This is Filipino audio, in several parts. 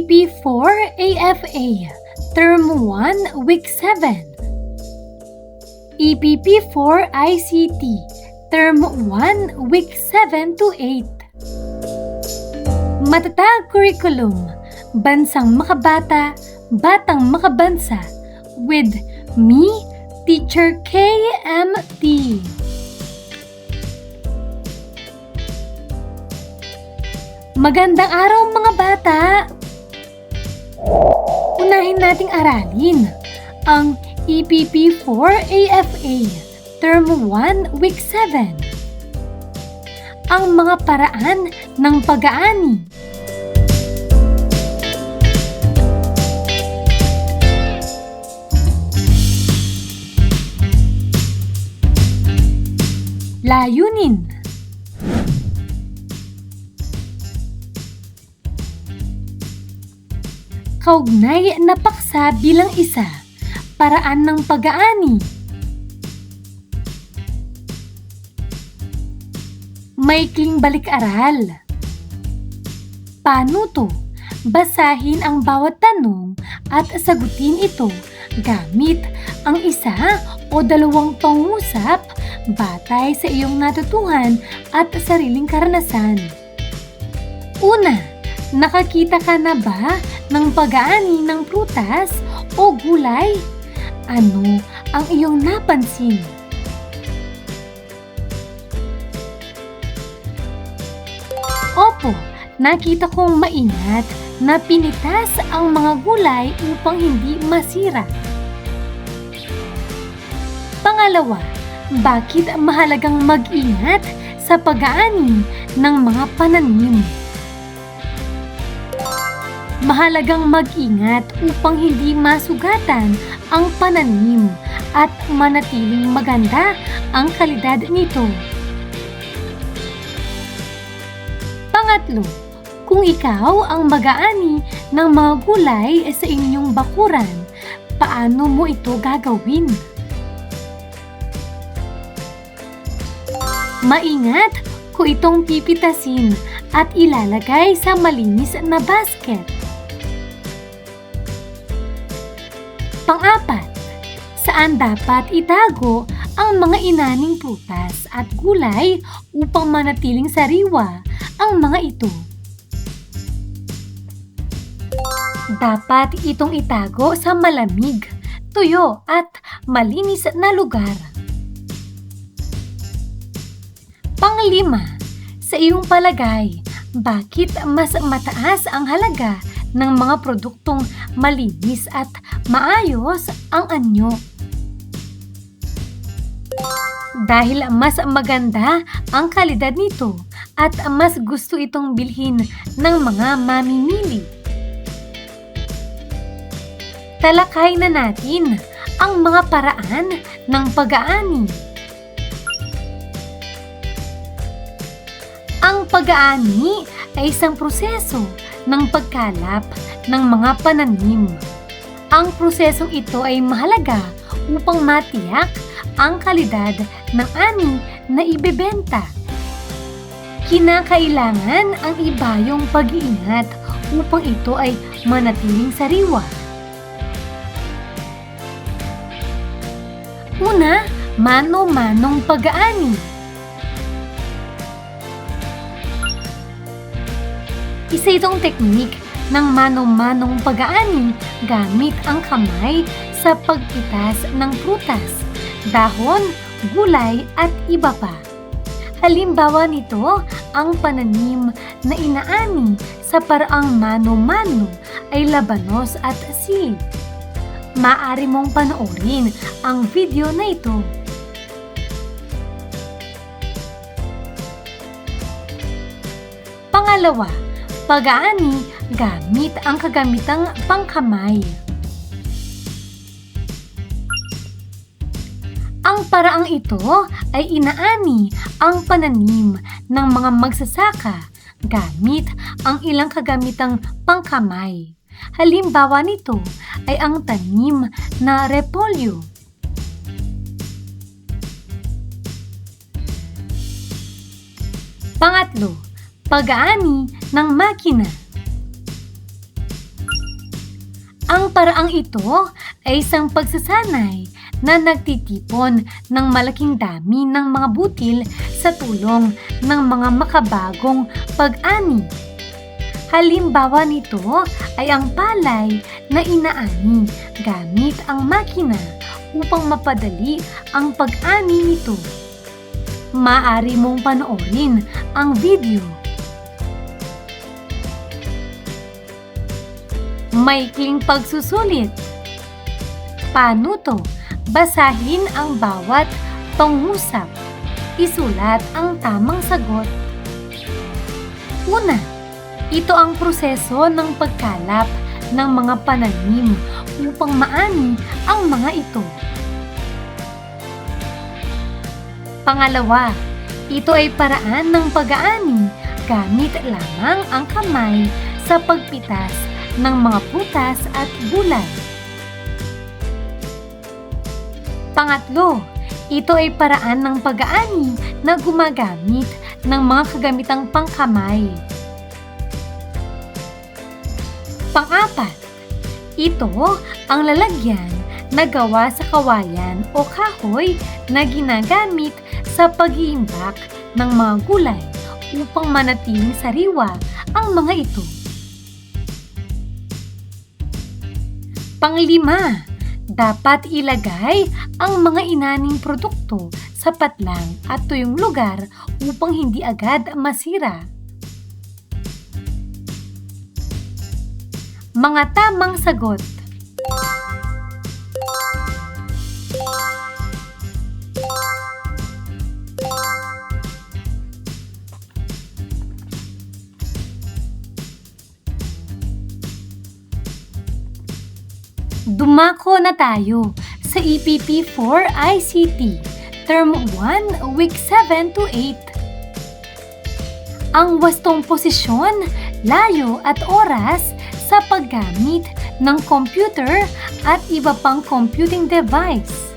EPP4 AFA Term 1 Week 7, EPP4 ICT Term 1 Week 7 to 8. Matatag Curriculum, Bansang Makabata, Batang Makabansa, with me, Teacher KMT. Magandang araw mga bata! Unahin nating aralin ang EPP4 AFA Term 1 Week 7. Ang mga paraan ng pag-aani. Layunin. Kaugnay na paksa bilang isa, paraan ng pag-aani. Maikling balik-aral. Paano to? Basahin ang bawat tanong at sagutin ito gamit ang isa o dalawang pangusap batay sa iyong natutuhan at sariling karanasan. Una, nakakita ka na ba ng pag-aani ng prutas o gulay? Ano ang iyong napansin? Opo, nakita kong maingat na pinitas ang mga gulay upang hindi masira. Pangalawa, bakit mahalagang mag-ingat sa pag-aani ng mga pananim? Mahalagang mag-ingat upang hindi masugatan ang pananim at manatiling maganda ang kalidad nito. Pangatlo, kung ikaw ang mag-aani ng mga gulay sa inyong bakuran, paano mo ito gagawin? Maingat kung itong pipitasin at ilalagay sa malinis na basket. Pang-apat, saan dapat itago ang mga inaning prutas at gulay upang manatiling sariwa ang mga ito? Dapat itong itago sa malamig, tuyo at malinis na lugar. Panglima, sa iyong palagay, bakit mas mataas ang halaga ng mga produktong malinis at maayos ang anyo? Dahil mas maganda ang kalidad nito at mas gusto itong bilhin ng mga mamimili. Talakay na natin ang mga paraan ng pag-aani. Ang pag-aani ay isang proseso ng pagkalap ng mga pananim. Ang prosesong ito ay mahalaga upang matiyak ang kalidad ng ani na ibebenta. Kinakailangan ang ibayong pag-iingat upang ito ay manatiling sariwa. Una, mano-manong pag-aani. Isa itong teknik ng mano-manong pag-aani gamit ang kamay sa pagpitas ng prutas, dahon, gulay at iba pa. Halimbawa nito, ang pananim na inaani sa paraang mano-mano ay labanos at sili. Maaari mong panoorin ang video na ito. Pangalawa, pag-aani gamit ang kagamitang pangkamay. Ang paraang ito ay inaani ang pananim ng mga magsasaka gamit ang ilang kagamitang pangkamay. Halimbawa nito ay ang tanim na repolyo. Pangatlo, pag-aani ng makina. Ang paraang ito ay isang pagsasanay na nagtitipon ng malaking dami ng mga butil sa tulong ng mga makabagong pag-ani. Halimbawa nito ay ang palay na inaani gamit ang makina upang mapadali ang pag-ani nito. Maaari mong panoorin ang video. Maikling pagsusulit. Paano to? Basahin ang bawat pangusap. Isulat ang tamang sagot. Una, ito ang proseso ng pagkalap ng mga pananim upang maani ang mga ito. Pangalawa, ito ay paraan ng pag-aani gamit lamang ang kamay sa pagpitas ng mga prutas at gulay. Pangatlo, ito ay paraan ng pag-aani na gumagamit ng mga kagamitang pangkamay. Pang-apat, ito ang lalagyan na gawa sa kawayan o kahoy na ginagamit sa pag-iimbak ng mga gulay upang manatiling sariwa ang mga ito. Panglima, dapat ilagay ang mga inaning produkto sa patlang at tuyong lugar upang hindi agad masira. Mga tamang sagot. Dumako na tayo sa EPP 4 ICT, Term 1, Week 7 to 8. Ang wastong posisyon, layo at oras sa paggamit ng computer at iba pang computing device.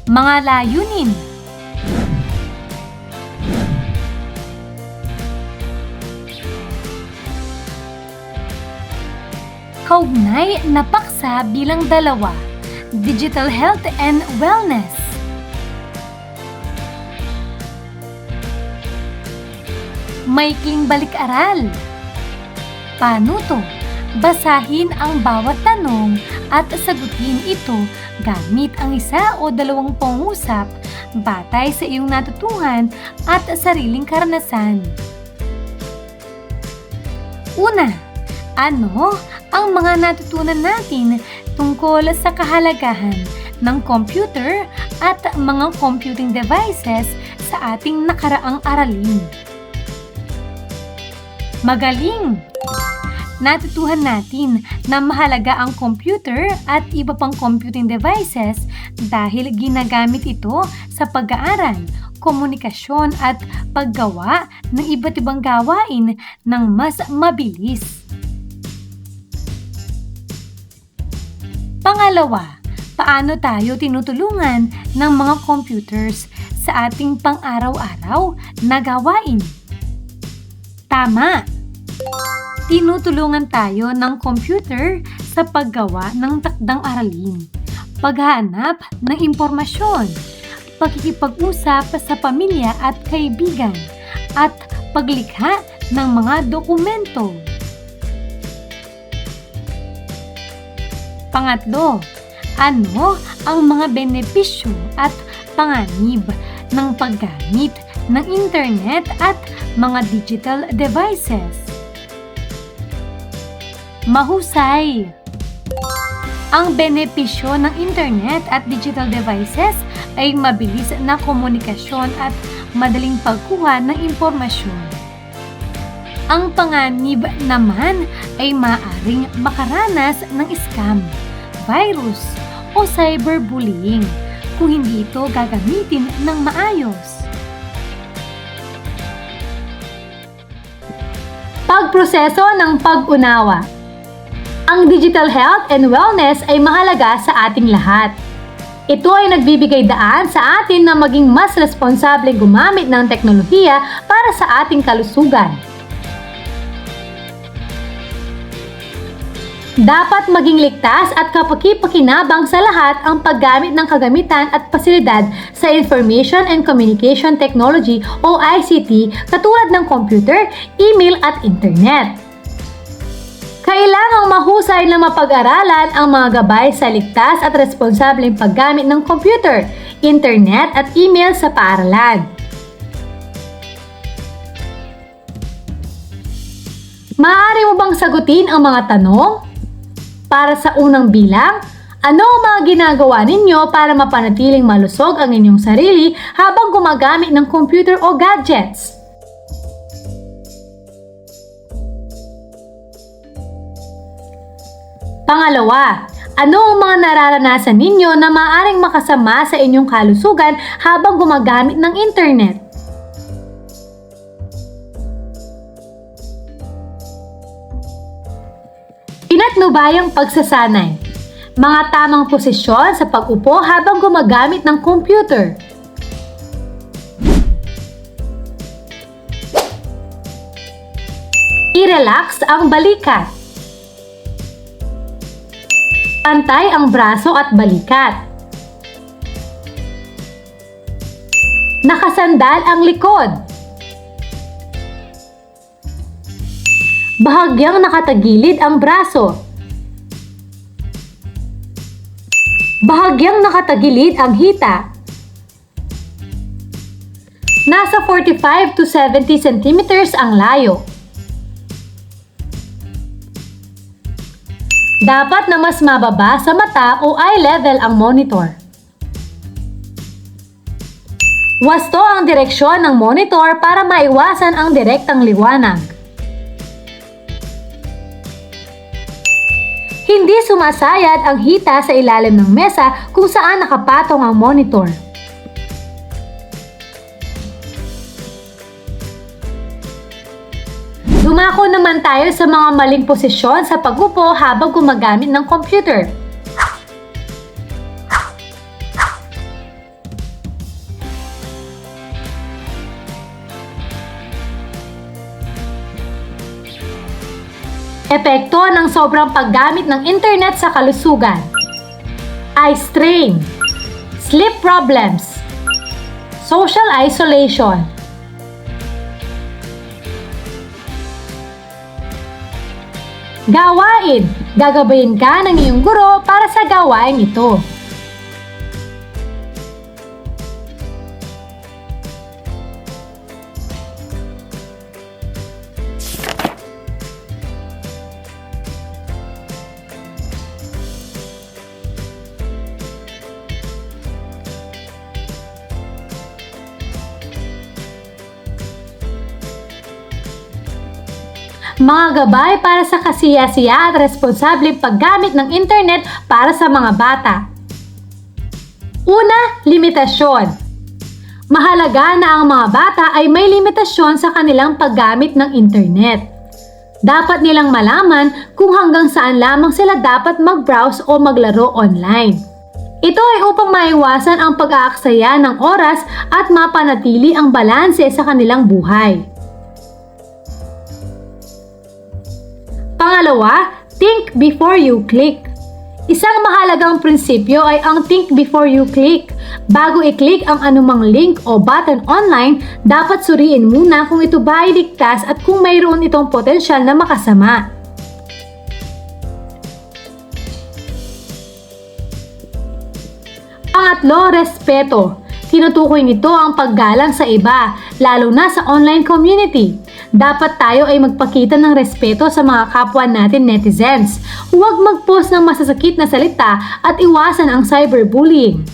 Mga layunin. Kaugnay na paksa bilang 2, Digital Health and Wellness. Maikling balik-aral. Paano to? Basahin ang bawat tanong at sagutin ito gamit ang 1 o 2 pangusap batay sa iyong natutuhan at sariling karanasan. Una, ano ang mga natutunan natin tungkol sa kahalagahan ng computer at mga computing devices sa ating nakaraang aralin? Magaling! Natutuhan natin na mahalaga ang computer at iba pang computing devices dahil ginagamit ito sa pag-aaral, komunikasyon at paggawa ng iba't ibang gawain ng mas mabilis. Pangalawa, paano tayo tinutulungan ng mga computers sa ating pang-araw-araw na gawain? Tama! Tinutulungan tayo ng computer sa paggawa ng takdang aralin, paghahanap ng impormasyon, pakikipag-usap sa pamilya at kaibigan, at paglikha ng mga dokumento. Pangatlo, ano ang mga benepisyo at panganib ng paggamit ng internet at mga digital devices? Mahusay! Ang benepisyo ng internet at digital devices ay mabilis na komunikasyon at madaling pagkuha ng impormasyon. Ang panganib naman ay maaaring makaranas ng scam, virus o cyberbullying kung hindi ito gagamitin ng maayos. Pagproseso ng pag-unawa. Ang digital health and wellness ay mahalaga sa ating lahat. Ito ay nagbibigay daan sa atin na maging mas responsableng gumamit ng teknolohiya para sa ating kalusugan. Dapat maging ligtas at kapaki-pakinabang sa lahat ang paggamit ng kagamitan at pasilidad sa Information and Communication Technology o ICT katulad ng computer, email at internet. Kailangang mahusay na mapag-aralan ang mga gabay sa ligtas at responsableng paggamit ng computer, internet at email sa paaralan. Maaari mo bang sagutin ang mga tanong? Para sa unang bilang, ano ang mga ginagawa ninyo para mapanatiling malusog ang inyong sarili habang gumagamit ng computer o gadgets? Pangalawa, ano ang mga nararanasan ninyo na maaaring makasama sa inyong kalusugan habang gumagamit ng internet? Pinatnubayang pagsasanay. Mga tamang posisyon sa pag-upo habang gumagamit ng computer. I-relax ang balikat. Pantay ang braso at balikat. Nakasandal ang likod. Bahagyang nakatagilid ang braso. Bahagyang nakatagilid ang hita. Nasa 45 to 70 centimeters ang layo. Dapat na mas mababa sa mata o eye level ang monitor. Wasto ang direksyon ng monitor para maiwasan ang direktang liwanag. Hindi sumasayad ang hita sa ilalim ng mesa kung saan nakapatong ang monitor. Dumako naman tayo sa mga maling posisyon sa pag-upo habang gumagamit ng computer. Epekto ng sobrang paggamit ng internet sa kalusugan. Eye strain, sleep problems, social isolation. Gawain, gagabayin ka ng iyong guro para sa gawain ito. Mga gabay para sa kasiyasiya at responsableng paggamit ng internet para sa mga bata. Una, limitasyon. Mahalaga na ang mga bata ay may limitasyon sa kanilang paggamit ng internet. Dapat nilang malaman kung hanggang saan lamang sila dapat mag-browse o maglaro online. Ito ay upang maiwasan ang pag-aaksaya ng oras at mapanatili ang balanse sa kanilang buhay. Pangalawa, think before you click. Isang mahalagang prinsipyo ay ang think before you click. Bago i-click ang anumang link o button online, dapat suriin muna kung ito ba ay ligtas at kung mayroon itong potensyal na makasama. Pangatlo, respeto. Tinutukoy nito ang paggalang sa iba, lalo na sa online community. Dapat tayo ay magpakita ng respeto sa mga kapwa natin netizens. Huwag mag-post ng masasakit na salita at iwasan ang cyberbullying.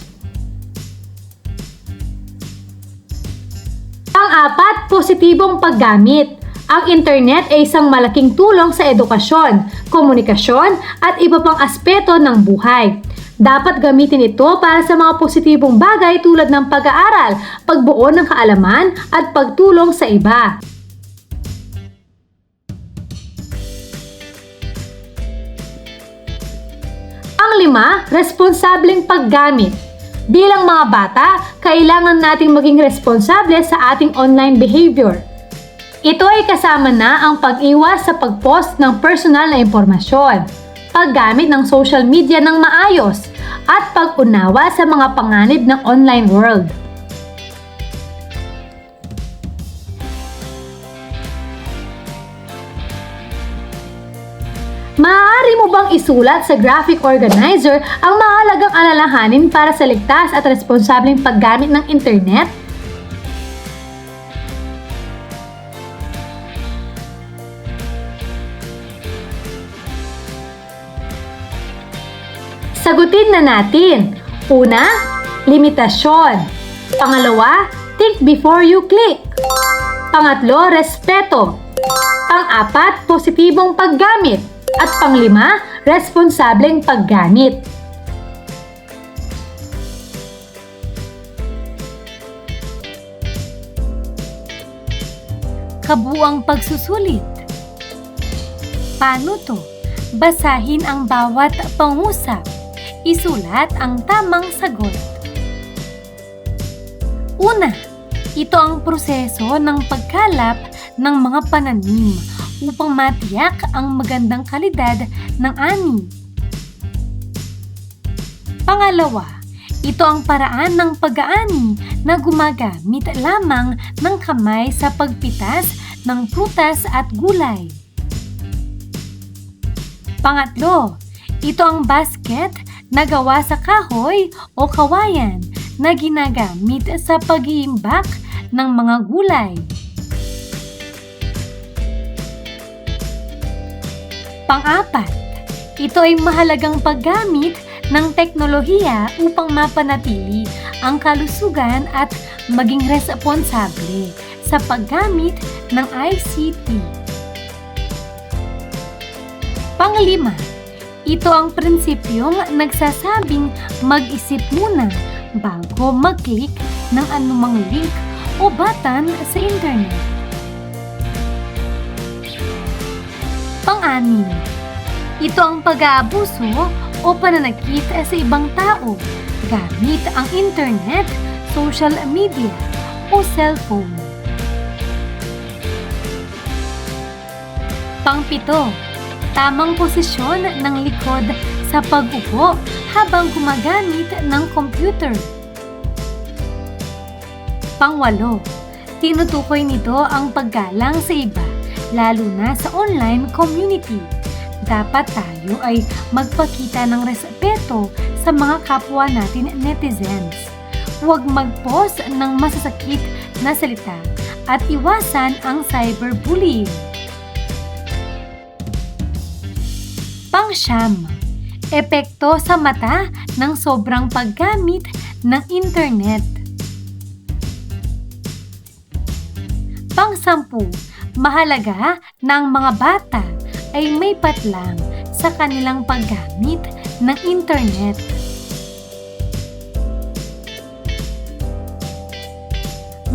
Pang-apat, positibong paggamit. Ang internet ay isang malaking tulong sa edukasyon, komunikasyon at iba pang aspeto ng buhay. Dapat gamitin ito para sa mga positibong bagay tulad ng pag-aaral, pagbuo ng kaalaman at pagtulong sa iba. Ang lima, responsableng paggamit. Bilang mga bata, kailangan nating maging responsable sa ating online behavior. Ito ay kasama na ang pag-iwas sa pag-post ng personal na impormasyon, paggamit ng social media ng maayos, at pag-unawa sa mga panganib ng online world. Maaari mo bang isulat sa graphic organizer ang mahalagang alalahanin para sa ligtas at responsableng paggamit ng internet? Sagutin na natin. Una, limitasyon. Pangalawa, think before you click. Pangatlo, respeto. Pang-apat, positibong paggamit. At panglima, responsableng paggamit. Kabuuang pagsusulit. Paano to? Basahin ang bawat pangusap. Isulat ang tamang sagot. Una, ito ang proseso ng pagkalap ng mga pananim upang matiyak ang magandang kalidad ng ani. Pangalawa, ito ang paraan ng pag-aani na gumagamit lamang ng kamay sa pagpitas ng prutas at gulay. Pangatlo, ito ang basket na gawa sa kahoy o kawayan na ginagamit sa pag-iimbak ng mga gulay. Pang-apat, ito ay mahalagang paggamit ng teknolohiya upang mapanatili ang kalusugan at maging responsable sa paggamit ng ICT. Panglima, ito ang prinsipyong nagsasabing mag-isip muna bago mag-click ng anumang link o button sa internet. Pang-anim, ito ang pag-aabuso o pananakit sa ibang tao gamit ang internet, social media o cellphone. Pang-pito, tamang posisyon ng likod sa pag-upo habang gumagamit ng computer. Pang-walo, tinutukoy nito ang paggalang sa iba, lalo na sa online community. Dapat tayo ay magpakita ng respeto sa mga kapwa natin netizens. Huwag mag-post ng masasakit na salita at iwasan ang cyberbullying. Pang-siyam, epekto sa mata ng sobrang paggamit ng internet. Pang-sampu, mahalaga na ang mga bata ay may patlang sa kanilang paggamit ng internet.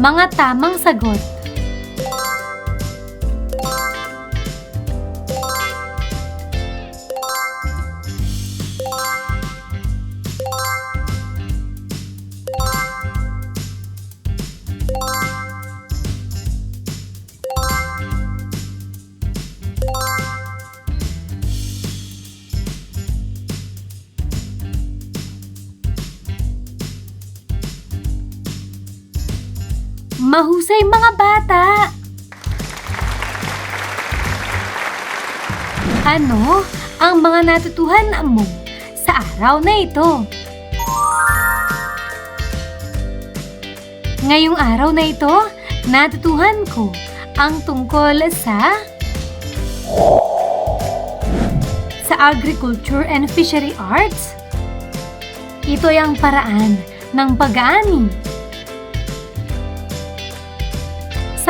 Mga tamang sagot. Mahusay mga bata! Ano ang mga natutuhan mo sa araw na ito? Ngayong araw na ito, natutuhan ko ang tungkol sa agriculture and fishery arts. Ito ay ang paraan ng pag-aani.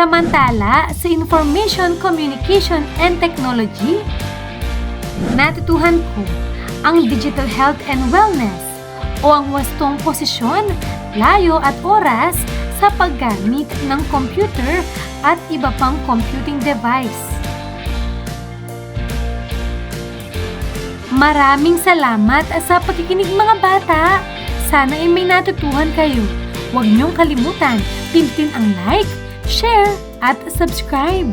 Samantala, sa Information, Communication and Technology, natutuhan ko ang digital health and wellness o ang wastong posisyon, layo at oras sa paggamit ng computer at iba pang computing device. Maraming salamat sa pakikinig mga bata. Sana ay may natutuhan kayo. Huwag niyong kalimutan, pindutin ang like, share, at subscribe.